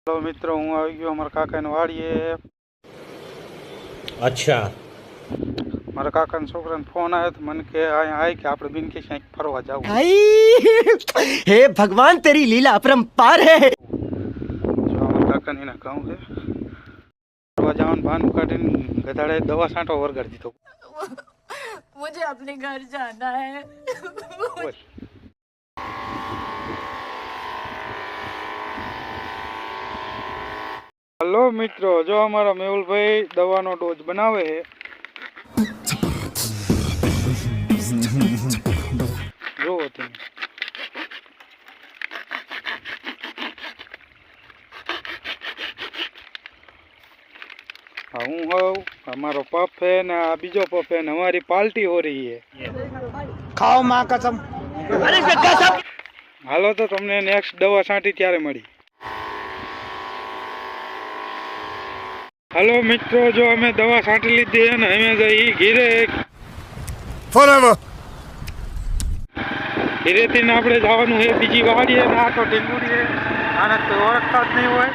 Hello मित्रों, हूँ आई गयो अमर काका ने वाड़ीए। अच्छा मारा काका ने छोकरा ने फोन आयो तो मन के आए कि આપણે બિન કે ક્યાંક ફરવા જાવું। हे भगवान तेरी लीला अपरंपार है। જો અમાર કાકા ને ના કહું છે ફરવા જવાનું બહાનું કાઢીને ગધાડે દવા છાંટો વરગાડી દીધો। मुझे अपने घर जाना है। બોલ। हेलो मित्रों, जो हमारा मेहुल भाई दवानो डोज बनावे है। जो तुम हूँ हूँ हमारो पप है ना बीजो पप है, हमारी पार्टी हो रही है। खाओ माँ कसम। अरे कसम। हालो तो तुमने नेक्स्ट दवा छांटी त्यारे मળી। हेलो मित्रों, जो हमें दवा छांटी लीधी है ने हमें जई घीरे फॉरएवर ઘીરેથી આપણે જવાનું છે બીજી વાડીએ। ના તો ઢીંગુડી આને તો ઓળખતા જ નહીં હોય।